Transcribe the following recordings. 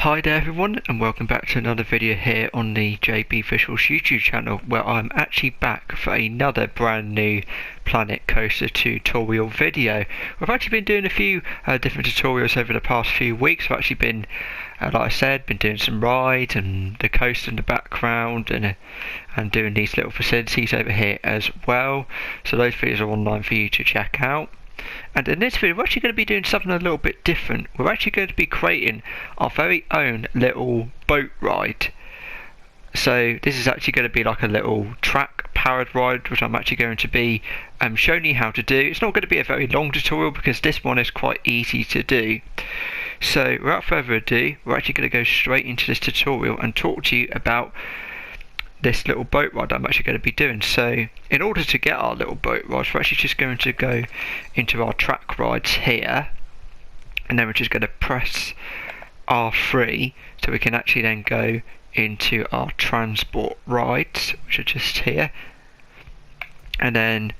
Hi there everyone, and welcome back to another video here on the JB Visuals YouTube channel, where I'm actually back for another brand new Planet Coaster tutorial video. I've actually been doing a few different tutorials over the past few weeks. I've actually been, like I said, been doing some rides and the coaster in the background and doing these little facilities over here as well. So those videos are online for you to check out. And in this video we're actually going to be doing something a little bit different. We're actually going to be creating our very own little boat ride. So this is actually going to be like a little track powered ride, which I'm actually going to be showing you how to do. It's not going to be a very long tutorial because this one is quite easy to do. So without further ado, we're actually going to go straight into this tutorial and talk to you about this little boat ride I'm actually going to be doing. So in order to get our little boat ride, we're actually just going to go into our track rides here, and then we're just going to press R3 so we can actually then go into our transport rides, which are just here. And then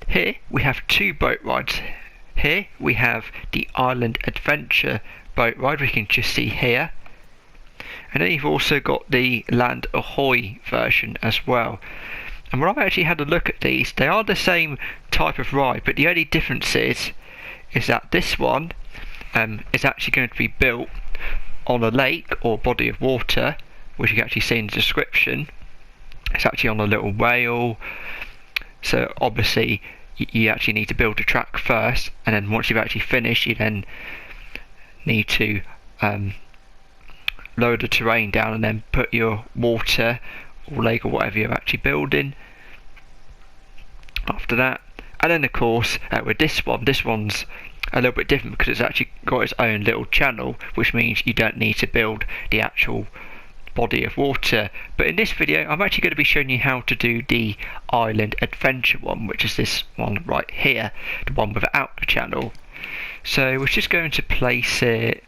here we have two boat rides. Here we have the Island Adventure boat ride, we can just see here. And then you've also got the Land Ahoy version as well. And when I've actually had a look at these, they are the same type of ride, but the only difference is that this one is actually going to be built on a lake or body of water, which you can actually see in the description. It's actually on a little rail, so obviously you actually need to build a track first, and then once you've actually finished, you then need to lower the terrain down and then put your water or lake or whatever you're actually building after that. And then of course with this one's a little bit different because it's actually got its own little channel, which means you don't need to build the actual body of water. But in this video I'm actually going to be showing you how to do the Island Adventure one, which is this one right here, the one without the channel. So we're just going to place it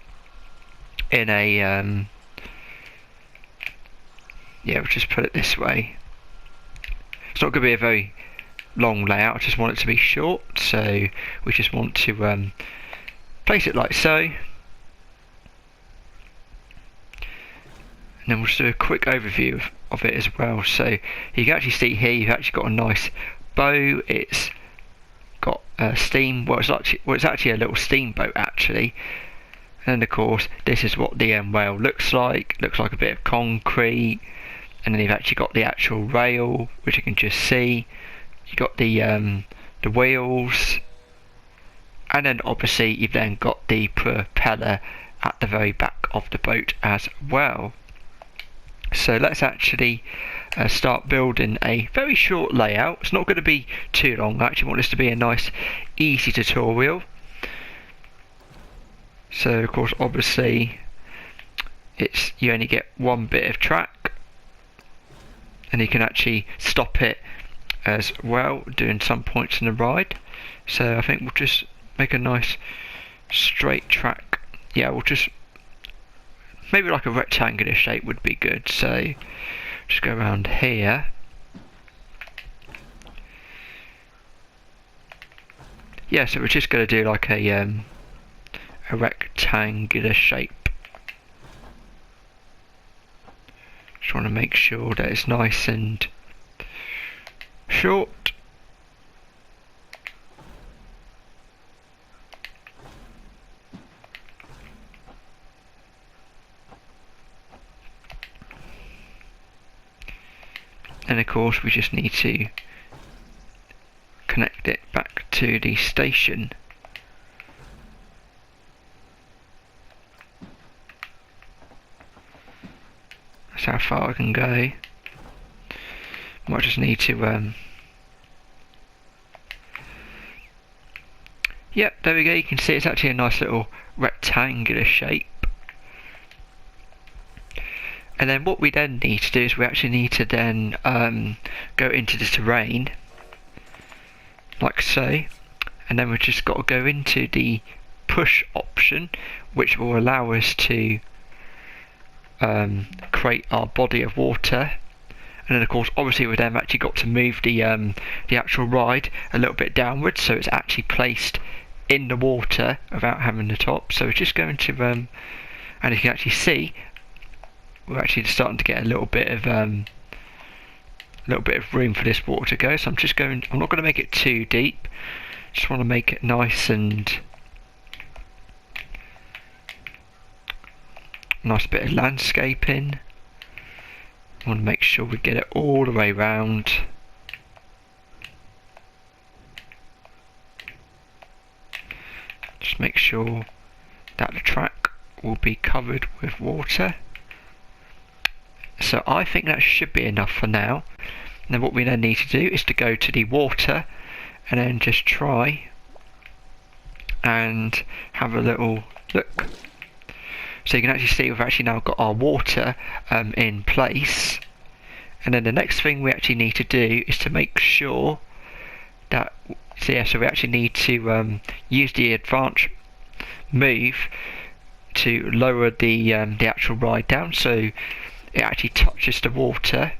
in a we'll just put it this way. It's not going to be a very long layout, I just want it to be short, so we just want to place it like so. And then we'll just do a quick overview of it as well. So you can actually see here you've actually got a nice bow. It's got steam, it's actually a little steamboat actually. And then of course this is what the rail looks like a bit of concrete. And then you've actually got the actual rail, which you can just see. You've got the wheels, and then obviously you've then got the propeller at the very back of the boat as well. So let's actually start building a very short layout. It's not going to be too long. I actually want this to be a nice easy tutorial. So of course obviously you only get one bit of track, and you can actually stop it as well doing some points in the ride. So I think we'll just make a nice straight track. Yeah, we'll just maybe like a rectangular shape would be good. So just go around here. Yeah, so we're just going to do like a rectangular shape. Just want to make sure that it's nice and short. And of course we just need to connect it back to the station. That's how far I can go. Might just need to yep, there we go. You can see it's actually a nice little rectangular shape. And then what we then need to do is we actually need to then go into the terrain like so, and then we've just got to go into the push option, which will allow us to create our body of water. And then of course obviously we've then actually got to move the actual ride a little bit downwards so it's actually placed in the water without having the top. So we're just going to and you can actually see we're actually starting to get a little bit of room for this water to go. So I'm not going to make it too deep, just want to make it nice and nice bit of landscaping. I want to make sure we get it all the way round. Just make sure that the track will be covered with water. So I think that should be enough for now. And then what we then need to do is to go to the water and then just try and have a little look. So you can actually see we've actually now got our water in place. And then the next thing we actually need to do is to make sure that, so we actually need to use the advanced move to lower the actual ride down so it actually touches the water.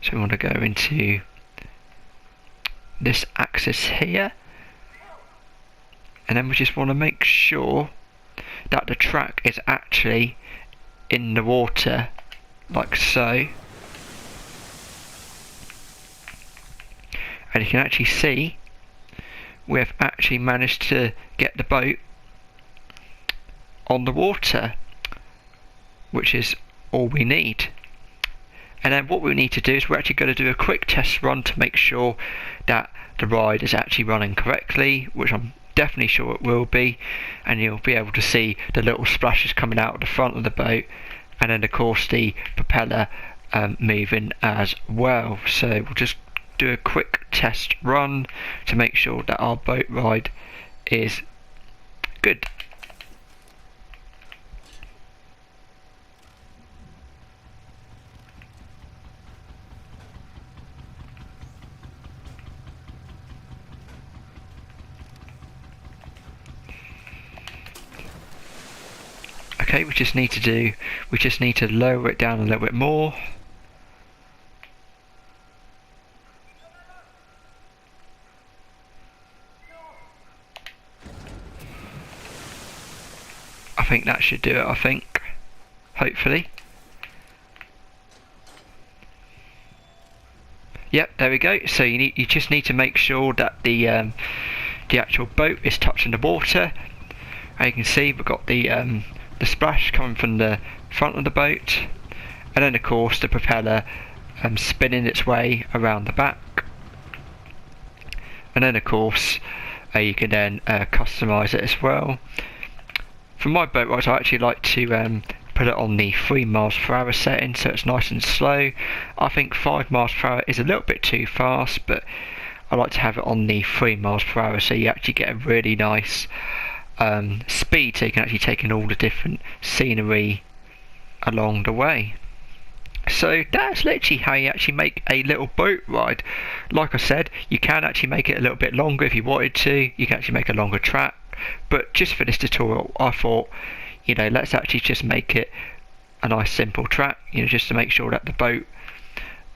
So we want to go into this axis here, and then we just want to make sure that the track is actually in the water, like so. And you can actually see we've actually managed to get the boat on the water, which is all we need. And then what we need to do is we're actually going to do a quick test run to make sure that the ride is actually running correctly, which I'm definitely sure it will be, and you'll be able to see the little splashes coming out of the front of the boat, and then of course the propeller moving as well. So we'll just do a quick test run to make sure that our boat ride is good. Okay, we just need to lower it down a little bit more. I think that should do it, hopefully. Yep, there we go. So you just need to make sure that the actual boat is touching the water. And you can see we've got the splash coming from the front of the boat, and then of course the propeller spinning its way around the back. And then of course you can then customise it as well. For my boat rides, I actually like to put it on the 3 miles per hour setting, so it's nice and slow. I think 5 miles per hour is a little bit too fast, but I like to have it on the 3 miles per hour, so you actually get a really nice speed, so you can actually take in all the different scenery along the way. So that's literally how you actually make a little boat ride. Like I said, you can actually make it a little bit longer if you wanted to. You can actually make a longer track, but just for this tutorial I thought, let's actually just make it a nice simple track, just to make sure that the boat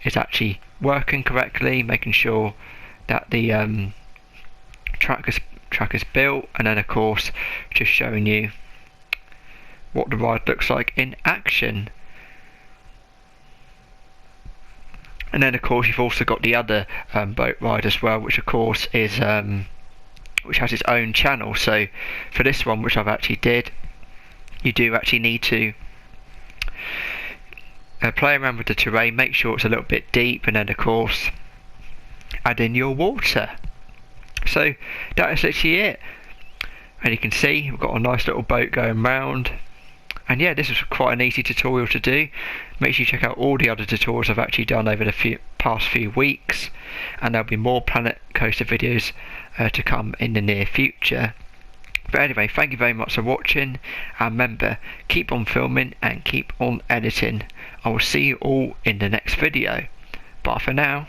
is actually working correctly, making sure that the track is built, and then of course just showing you what the ride looks like in action. And then of course you've also got the other boat ride as well, which of course is which has its own channel. So for this one, which I've actually did, you do actually need to play around with the terrain, make sure it's a little bit deep, and then of course add in your water. So that is literally it, and you can see we've got a nice little boat going round. And yeah, this is quite an easy tutorial to do. Make sure you check out all the other tutorials I've actually done over the past few weeks, and there'll be more Planet Coaster videos to come in the near future. But anyway, thank you very much for watching, and remember, keep on filming and keep on editing. I will see you all in the next video. Bye for now.